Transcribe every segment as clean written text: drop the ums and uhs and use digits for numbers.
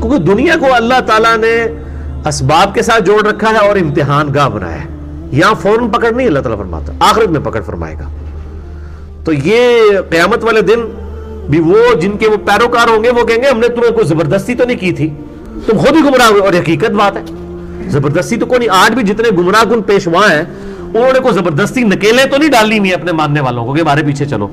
کیونکہ دنیا کو اللہ تعالیٰ نے اسباب کے ساتھ جوڑ رکھا ہے اور امتحان گاہ بنایا ہے. یہاں فوراً پکڑ نہیں اللہ تعالیٰ فرماتا, آخرت میں پکڑ فرمائے گا. تو یہ قیامت والے دن بھی وہ جن کے وہ پیروکار ہوں گے وہ کہیں گے ہم نے تمہیں کوئی زبردستی تو نہیں کی تھی, تم خود ہی گمراہ ہوئے. اور حقیقت بات ہے, زبردستی تو کوئی نہیں. آج بھی جتنے گمراہ کن پیشوا ہیں انہوں نے کوئی زبردستی نکیلیں تو نہیں ڈالنی نہیں اپنے ماننے والوں کو کہ ہمارے پیچھے چلو.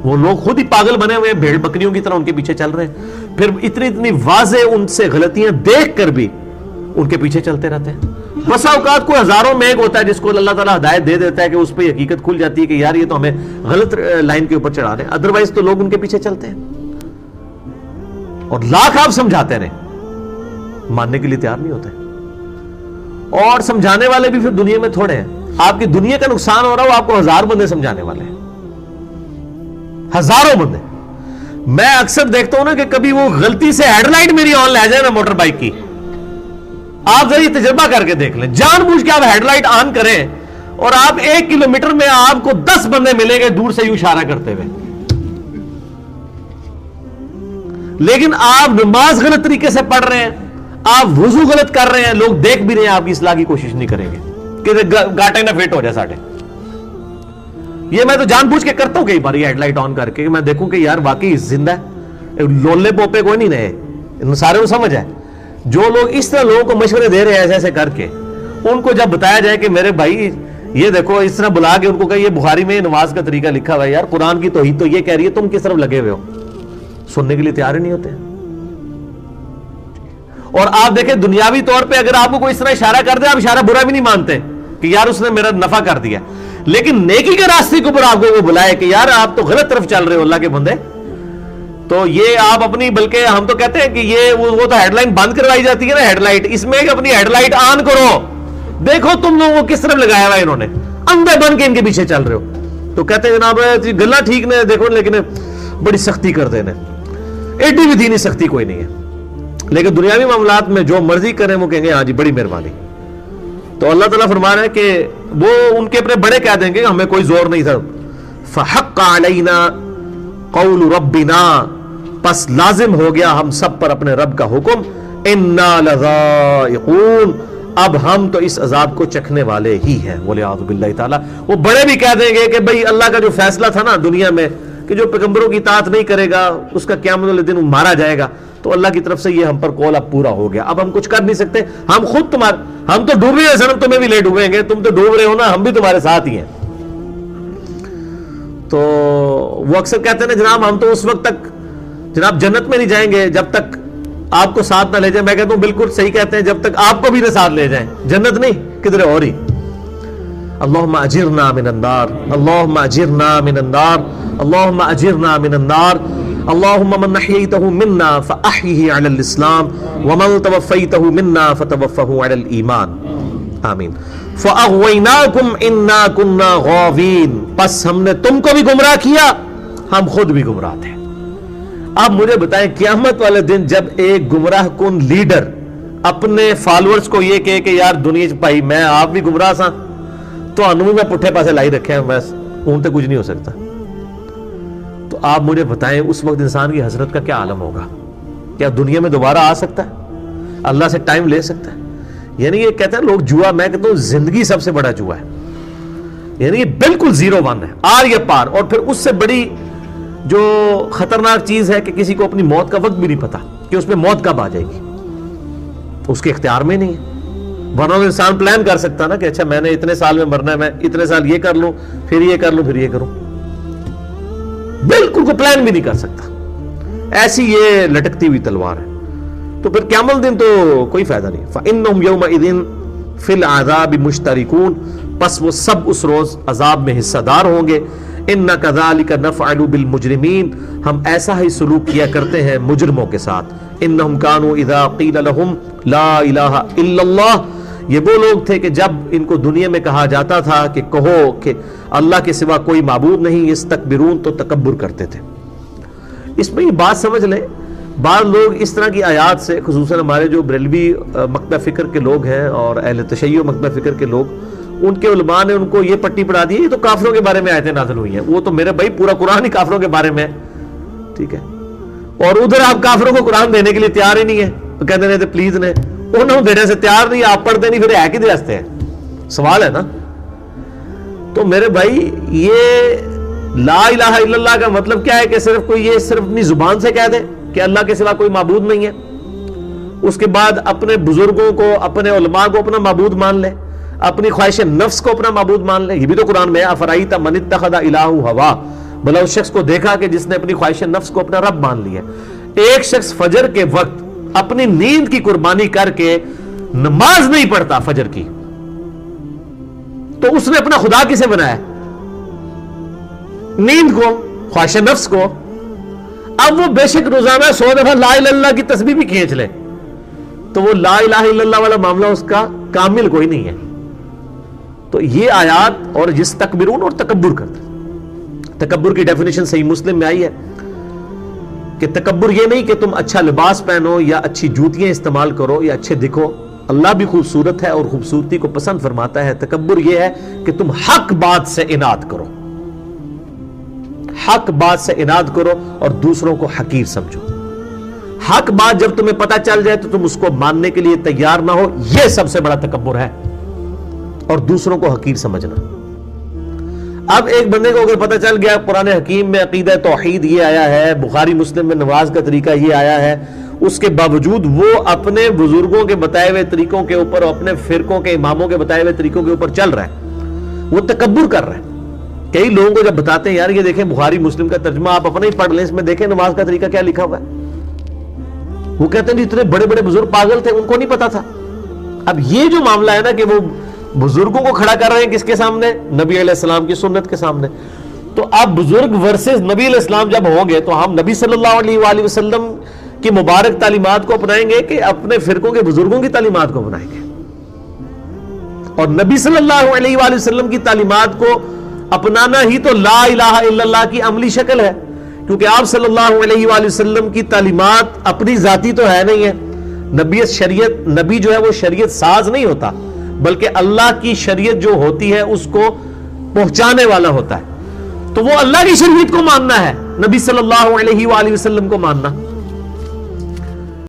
وہ لوگ خود ہی پاگل بنے ہوئے ہیں, بھیڑ بکریوں کی طرح ان کے پیچھے چل رہے ہیں. پھر اتنی واضح ان سے غلطیاں دیکھ کر بھی ان کے پیچھے چلتے رہتے ہیں. بسا اوقات کوئی ہزاروں میں ایک ہوتا ہے جس کو اللہ تعالیٰ ہدایت دے دیتا ہے کہ اس پہ حقیقت کھل جاتی ہے کہ یار یہ تو ہمیں غلط لائن کے اوپر چڑھا رہے ہیں. ادروائز تو لوگ ان کے پیچھے چلتے ہیں اور لاکھ آپ سمجھاتے رہے, ماننے کے لیے تیار نہیں ہوتے. اور سمجھانے والے بھی پھر دنیا میں تھوڑے ہیں. آپ کی دنیا کا نقصان ہو رہا ہو, آپ کو 1000 بندے سمجھانے والے ہیں, ہزاروں بندے. میں اکثر دیکھتا ہوں نا کہ کبھی وہ غلطی سے ہیڈ لائٹ میری آن لے جائے نا موٹر بائک کی, آپ ذرا تجربہ کر کے دیکھ لیں, جان بوجھ کے آپ ہیڈ لائٹ آن کریں اور آپ 1 کلومیٹر میں آپ کو 10 بندے ملیں گے دور سے یوں اشارہ کرتے ہوئے, لیکن آپ نماز غلط طریقے سے پڑھ رہے ہیں, آپ وضو غلط کر رہے ہیں, لوگ دیکھ بھی رہے ہیں, آپ کی اصلاح کی کوشش نہیں کریں گے کہ گاٹے نہ فٹ ہو جائے ساڑھے. یہ میں تو جان بوجھ کے کرتا ہوں کئی بار, یہ ہیڈ لائٹ آن کر کے میں دیکھوں کہ یار واقعی زندہ ہے, لولے پوپے کوئی نہیں نئے, سارے کو سمجھ ہے. جو لوگ اس طرح لوگوں کو مشورے دے رہے ہیں ایسے ایسے کر کے, ان کو جب بتایا جائے کہ میرے بھائی یہ دیکھو, اس طرح بلا کے ان کو کہ یہ بخاری میں نماز کا طریقہ لکھا ہوا ہے, یار قرآن کی توحید تو یہ کہہ رہی ہے, تم کس طرف لگے ہوئے ہو, سننے کے لیے تیار ہی نہیں ہوتے. اور آپ دیکھیں دنیاوی طور پہ اگر آپ کو کوئی اس طرح اشارہ کر دے, آپ اشارہ برا بھی نہیں مانتے کہ یار اس نے میرا نفع کر دیا, لیکن نیکی کے راستے کے اوپر آپ کو وہ بلائے کہ یار آپ تو غلط طرف چل رہے ہو اللہ کے بندے, تو یہ آپ اپنی, بلکہ ہم تو کہتے ہیں کہ یہ وہ تو ہیڈ لائن بند کروائی جاتی ہے نا ہیڈ لائٹ, اس میں کہ اپنی ہیڈ لائٹ آن کرو, دیکھو تم لوگوں کو کس طرف لگایا ہوا انہوں نے, اندھے بن کے ان کے پیچھے چل رہے ہو. تو کہتے ہیں جناب گلا ٹھیک نے دیکھو, لیکن بڑی سختی کرتے ہیں, ایڈی بھی دینی سختی کوئی نہیں ہے, لیکن دنیاوی معاملات میں جو مرضی کریں وہ کہیں گے ہاں جی بڑی مہربانی. تو اللہ تعالیٰ فرما رہا ہے کہ وہ ان کے اپنے بڑے کہہ دیں گے ہمیں کوئی زور نہیں تھا. فحق علینا قول ربنا, پس لازم ہو گیا ہم سب پر اپنے رب کا حکم, انا لذائقون, اب ہم تو اس عذاب کو چکھنے والے ہی ہیں. ولیعوذ باللہ تعالیٰ, وہ بڑے بھی کہہ دیں گے کہ بھئی اللہ کا جو فیصلہ تھا نا دنیا میں کہ جو پیغمبروں کی اطاعت نہیں کرے گا اس کا قیامت والے دن مارا جائے گا, تو اللہ کی طرف سے یہ ہم پر قول اب پورا ہو گیا, اب ہم کچھ کر نہیں سکتے, ہم خود ہم تو ڈوبے ہیں سنم, تمہیں بھی لے ڈوبیں گے, تم تو ڈوب رہے ہو نا, ہم بھی تمہارے ساتھ ہی ہیں. تو وہ اکثر کہتے ہیں نا جناب ہم تو اس وقت تک جناب جنت میں نہیں جائیں گے جب تک آپ کو ساتھ نہ لے جائیں. میں کہتا ہوں بالکل صحیح کہتے ہیں, جب تک آپ کو بھی نہ ساتھ لے جائیں, جنت نہیں کدھر اور ہی. اللہم اجرنا من النار, اللہم اجرنا من النار, اللہم اجرنا من النار. اللہم من احییتہ منا فاحیہ علی الاسلام ومن توفیتہ منا فتوفہ علی الایمان, آمین. فاغویناکم انا کننا غاوین, پس ہم نے تم کو بھی گمراہ کیا, ہم خود بھی گمراہ تھے. اب مجھے بتائیں قیامت والے دن جب ایک گمراہ کن لیڈر اپنے فالورز کو یہ کہے کہ یار دنیا بھائی میں آپ بھی گمراہ سا, تو انو میں پٹھے پاسے لائی رکھے ہیں, بس اون تے کچھ نہیں ہو سکتا. تو آپ مجھے بتائیں اس وقت انسان کی حسرت کا کیا عالم ہوگا. کیا دنیا میں دوبارہ آ سکتا ہے, اللہ سے ٹائم لے سکتا ہے؟ یعنی یہ کہتے ہیں لوگ جوا, میں کہتا ہوں زندگی سب سے بڑا جوا ہے, یعنی یہ بالکل 0-1 ہے, آر یا پار. اور پھر اس سے بڑی جو خطرناک چیز ہے کہ کسی کو اپنی موت کا وقت بھی نہیں پتا کہ اس پہ موت کب آ جائے گی, اس کے اختیار میں نہیں ہے. ورنہ انسان پلان کر سکتا نا کہ اچھا میں نے اتنے سال میں مرنا ہے, میں اتنے سال یہ کر لوں, پھر یہ کر لوں, پھر یہ کروں. بالکل کوئی پلان بھی نہیں کر سکتا, ایسی یہ لٹکتی ہوئی تلوار ہے. تو پھر قیامت دن تو کوئی فائدہ نہیں. فَإِنَّهُمْ يَوْمَئِذٍ فِي الْعَذَابِ مُشْتَرِكُونَ, پس وہ سب اس روز عذاب میں حصہ دار ہوں گے. اِنَّا كَذَلِكَ نَفْعَلُ بِالْمُجْرِمِينَ, ہم ایسا ہی سلوک کیا کرتے ہیں مجرموں کے ساتھ. إِنَّهُمْ كَانُوا إِذَا قِيلَ لَهُمْ لَا إِلَهَ إِلَّا اللَّهُ, یہ وہ لوگ تھے کہ جب ان کو دنیا میں کہا جاتا تھا کہ کہو کہ اللہ کے سوا کوئی معبود نہیں, استکبرون, تو تکبر کرتے تھے. اس میں یہ بات سمجھ لیں, بعض لوگ اس طرح کی آیات سے, خصوصاً ہمارے جو بریلوی مکتبہ فکر کے لوگ ہیں اور اہل تشیع مکتبہ فکر کے لوگ, ان کے علماء نے ان کو یہ پٹی پڑھا دی ہے یہ تو کافروں کے بارے میں آیتیں نازل ہوئی ہیں. وہ تو میرے بھائی پورا قرآن ہی کافروں کے بارے میں ہے, ٹھیک ہے. اور ادھر آپ کافروں کو قرآن دینے کے لیے تیار ہی نہیں ہے, تو کہتے ہیں پلیز نے انہوں دینے سے تیار نہیں, آپ پڑھتے نہیں, پھر ہے کہ راستے ہیں, سوال ہے نا. تو میرے بھائی یہ لا الہ الا اللہ کا مطلب کیا ہے کہ صرف کوئی یہ صرف اپنی زبان سے کہہ دے کہ اللہ کے سوا کوئی معبود نہیں ہے, اس کے بعد اپنے بزرگوں کو اپنے علماء کو اپنا معبود مان لے, اپنی خواہش نفس کو اپنا معبود مان لے. یہ بھی تو قرآن میں ہے, افرائیت من اتخذ الہہ ہوا, بھلا اس شخص کو دیکھا کہ جس نے اپنی خواہش نفس کو اپنا رب مان لیا. ایک شخص فجر کے وقت اپنی نیند کی قربانی کر کے نماز نہیں پڑھتا فجر کی, تو اس نے اپنا خدا کسے بنایا؟ نیند کو, خواہش نفس کو. اب وہ بے شک روزانہ 100 دفعہ لا الہ الا اللہ کی تسبیح بھی کھینچ لے, تو وہ لا الہ الا اللہ والا معاملہ اس کا کامل کوئی نہیں ہے. تو یہ آیات اور جس تکبرون اور تکبر کرتے, تکبر کی ڈیفینیشن صحیح مسلم میں آئی ہے کہ تکبر یہ نہیں کہ تم اچھا لباس پہنو یا اچھی جوتیاں استعمال کرو یا اچھے دکھو, اللہ بھی خوبصورت ہے اور خوبصورتی کو پسند فرماتا ہے. تکبر یہ ہے کہ تم حق بات سے اناد کرو, حق بات سے اناد کرو اور دوسروں کو حقیر سمجھو. حق بات جب تمہیں پتہ چل جائے تو تم اس کو ماننے کے لیے تیار نہ ہو, یہ سب سے بڑا تکبر ہے, اور دوسروں کو حقیر سمجھنا. اب ایک بندے کو اگر پتہ چل گیا قرآن حکیم میں عقیدہ توحید یہ آیا ہے, بخاری مسلم میں نماز کا طریقہ یہ آیا ہے, اس کے باوجود وہ اپنے بزرگوں کے بتائے ہوئے طریقوں کے اوپر اور اپنے فرقوں کے اماموں کے بتائے ہوئے طریقوں کے اوپر چل رہا ہے, وہ تکبر کر رہا ہے. کئی لوگوں کو جب بتاتے ہیں یار یہ دیکھیں بخاری مسلم کا ترجمہ آپ اپنا ہی پڑھ لیں, اس میں دیکھیں نماز کا طریقہ کیا لکھا ہوا ہے, وہ کہتے ہیں اتنے بڑے بڑے بزرگ پاگل تھے, ان کو نہیں پتا تھا. اب یہ جو معاملہ ہے نا کہ وہ بزرگوں کو کھڑا کر رہے ہیں کس کے سامنے؟ نبی علیہ السلام کی سنت کے سامنے. تو اب بزرگ ورسز نبی علیہ السلام جب ہوں گے تو ہم نبی صلی اللہ علیہ وآلہ وسلم کی مبارک تعلیمات کو اپنائیں گے کہ اپنے فرقوں کے بزرگوں کی تعلیمات کو اپنائیں گے؟ اور نبی صلی اللہ علیہ وآلہ وسلم کی تعلیمات کو اپنانا ہی تو لا الہ الا اللہ کی عملی شکل ہے, کیونکہ آپ صلی اللہ علیہ وآلہ وسلم کی تعلیمات اپنی ذاتی تو ہے نہیں ہے. نبی جو ہے وہ شریعت ساز نہیں ہوتا, بلکہ اللہ کی شریعت جو ہوتی ہے اس کو پہنچانے والا ہوتا ہے. تو وہ اللہ کی شریعت کو ماننا ہے, نبی صلی اللہ علیہ وآلہ وسلم کو ماننا.